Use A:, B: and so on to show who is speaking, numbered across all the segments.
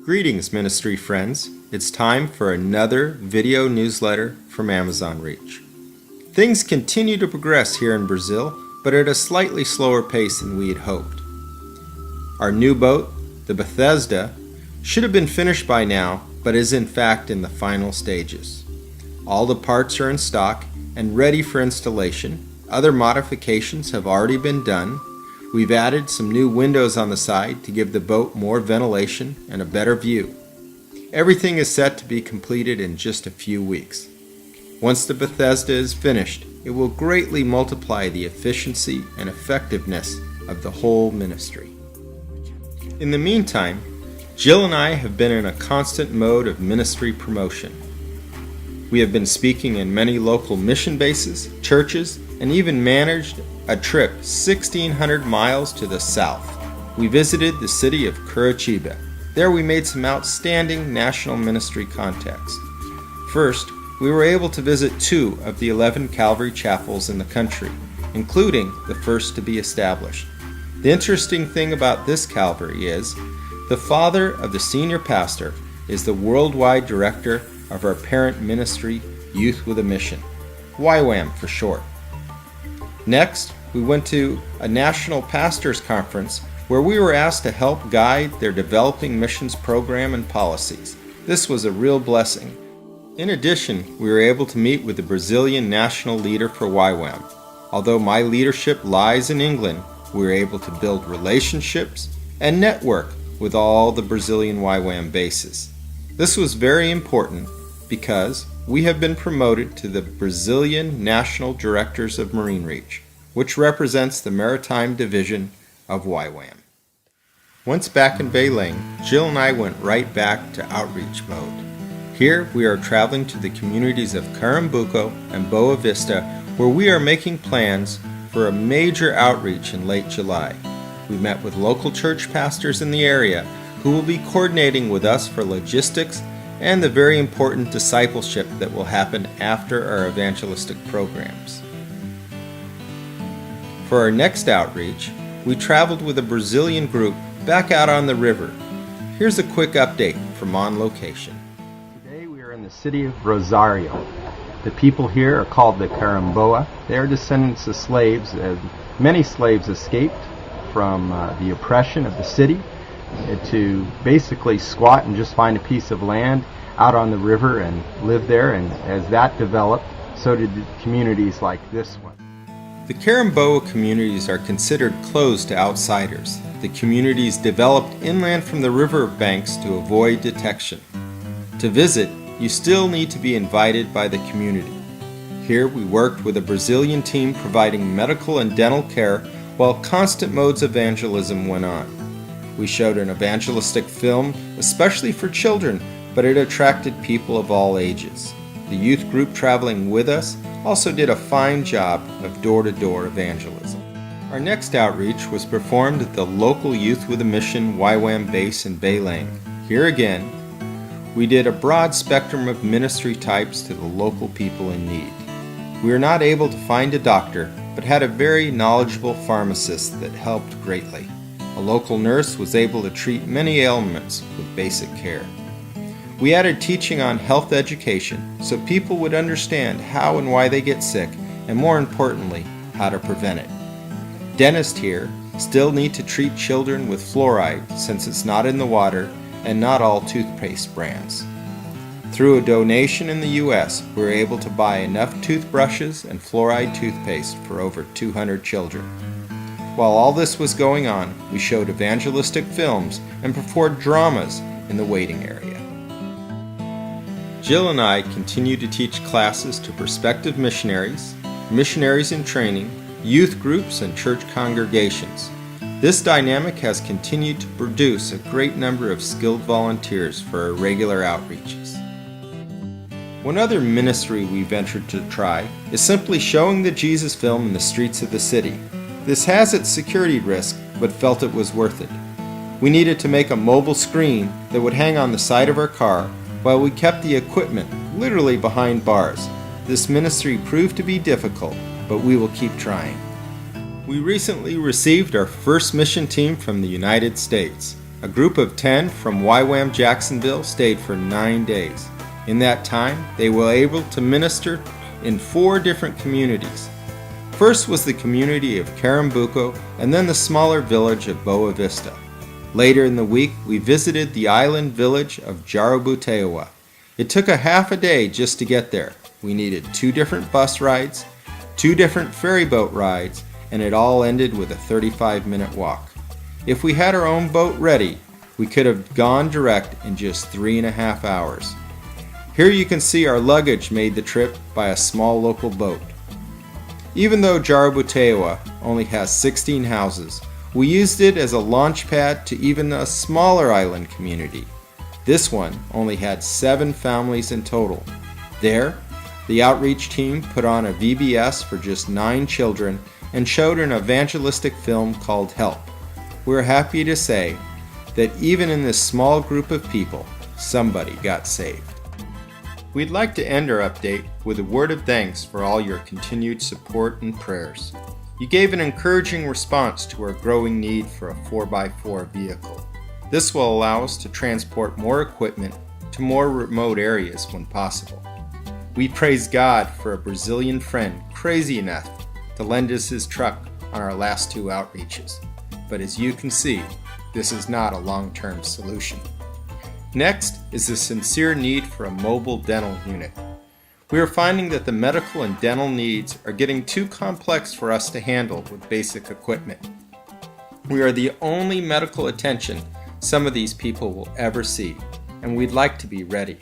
A: Greetings, ministry friends. It's time for another video newsletter from Amazon Reach. Things continue to progress here in Brazil, but at a slightly slower pace than we had hoped. Our new boat, the Bethesda, should have been finished by now, but is in fact in the final stages. All the parts are in stock and ready for installation. Other modifications have already been done. We've added some new windows on the side to give the boat more ventilation and a better view. Everything is set to be completed in just a few weeks. Once the Bethesda is finished, it will greatly multiply the efficiency and effectiveness of the whole ministry. In the meantime, Jill and I have been in a constant mode of ministry promotion. We have been speaking in many local mission bases, churches, and even managed a trip 1,600 miles to the south. We visited the city of Curitiba. There we made some outstanding national ministry contacts. First, we were able to visit 2 of the 11 Calvary chapels in the country, including the first to be established. The interesting thing about this Calvary is the father of the senior pastor is the worldwide director of our parent ministry, Youth with a Mission, YWAM for short. Next, we went to a national pastors conference where we were asked to help guide their developing missions program and policies. This was a real blessing. In addition, we were able to meet with the Brazilian national leader for YWAM. Although my leadership lies in England, we were able to build relationships and network with all the Brazilian YWAM bases. This was very important because we have been promoted to the Brazilian National Directors of Marine Reach, which represents the Maritime Division of YWAM. Once back in Belem, Jill and I went right back to outreach mode. Here we are traveling to the communities of Carambuco and Boa Vista, where we are making plans for a major outreach in late July. We met with local church pastors in the area who will be coordinating with us for logistics and the very important discipleship that will happen after our evangelistic programs. For our next outreach, we traveled with a Brazilian group back out on the river. Here's a quick update from on location. Today we are in the city of Rosario. The people here are called the Caramboa. They are descendants of slaves. Many slaves escaped from the oppression of the city to basically squat and just find a piece of land out on the river and live there, and as that developed, so did communities like this one. The Caramboa communities are considered closed to outsiders. The communities developed inland from the river banks to avoid detection. To visit, you still need to be invited by the community. Here we worked with a Brazilian team providing medical and dental care while constant modes of evangelism went on. We showed an evangelistic film, especially for children, but it attracted people of all ages. The youth group traveling with us also did a fine job of door-to-door evangelism. Our next outreach was performed at the local Youth with a Mission YWAM base in Belem. Here again, we did a broad spectrum of ministry types to the local people in need. We were not able to find a doctor, but had a very knowledgeable pharmacist that helped greatly. A local nurse was able to treat many ailments with basic care. We added teaching on health education so people would understand how and why they get sick, and more importantly, how to prevent it. Dentists here still need to treat children with fluoride since it's not in the water and not all toothpaste brands. Through a donation in the U.S., we were able to buy enough toothbrushes and fluoride toothpaste for over 200 children. While all this was going on, we showed evangelistic films and performed dramas in the waiting area. Jill and I continue to teach classes to prospective missionaries, missionaries in training, youth groups, and church congregations. This dynamic has continued to produce a great number of skilled volunteers for our regular outreaches. One other ministry we ventured to try is simply showing the Jesus film in the streets of the city. This has its security risk, but felt it was worth it. We needed to make a mobile screen that would hang on the side of our car while we kept the equipment literally behind bars. This ministry proved to be difficult, but we will keep trying. We recently received our first mission team from the United States. A group of 10 from YWAM Jacksonville stayed for 9 days. In that time, they were able to minister in 4 different communities. First was the community of Carambuco and then the smaller village of Boa Vista. Later in the week, we visited the island village of Jarabutewa. It took a half a day just to get there. We needed 2 different bus rides, 2 different ferry boat rides, and it all ended with a 35-minute walk. If we had our own boat ready, we could have gone direct in just 3.5 hours. Here you can see our luggage made the trip by a small local boat. Even though Jarabutewa only has 16 houses, we used it as a launch pad to even a smaller island community. This one only had 7 families in total. There, the outreach team put on a VBS for just 9 children and showed an evangelistic film called Help. We're happy to say that even in this small group of people, somebody got saved. We'd like to end our update with a word of thanks for all your continued support and prayers. You gave an encouraging response to our growing need for a 4x4 vehicle. This will allow us to transport more equipment to more remote areas when possible. We praise God for a Brazilian friend crazy enough to lend us his truck on our last 2 outreaches. But as you can see, this is not a long-term solution. Next is the sincere need for a mobile dental unit. We are finding that the medical and dental needs are getting too complex for us to handle with basic equipment. We are the only medical attention some of these people will ever see, and we'd like to be ready.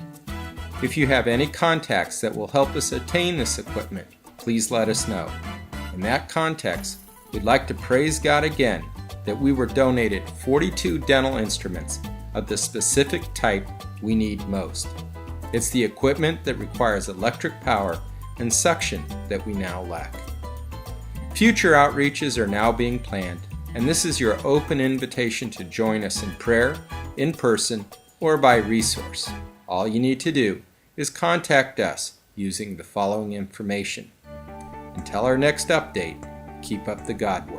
A: If you have any contacts that will help us attain this equipment, please let us know. In that context, we'd like to praise God again that we were donated 42 dental instruments of the specific type we need most. It's the equipment that requires electric power and suction that we now lack. Future outreaches are now being planned, and this is your open invitation to join us in prayer, in person, or by resource. All you need to do is contact us using the following information. Until our next update, keep up the God work.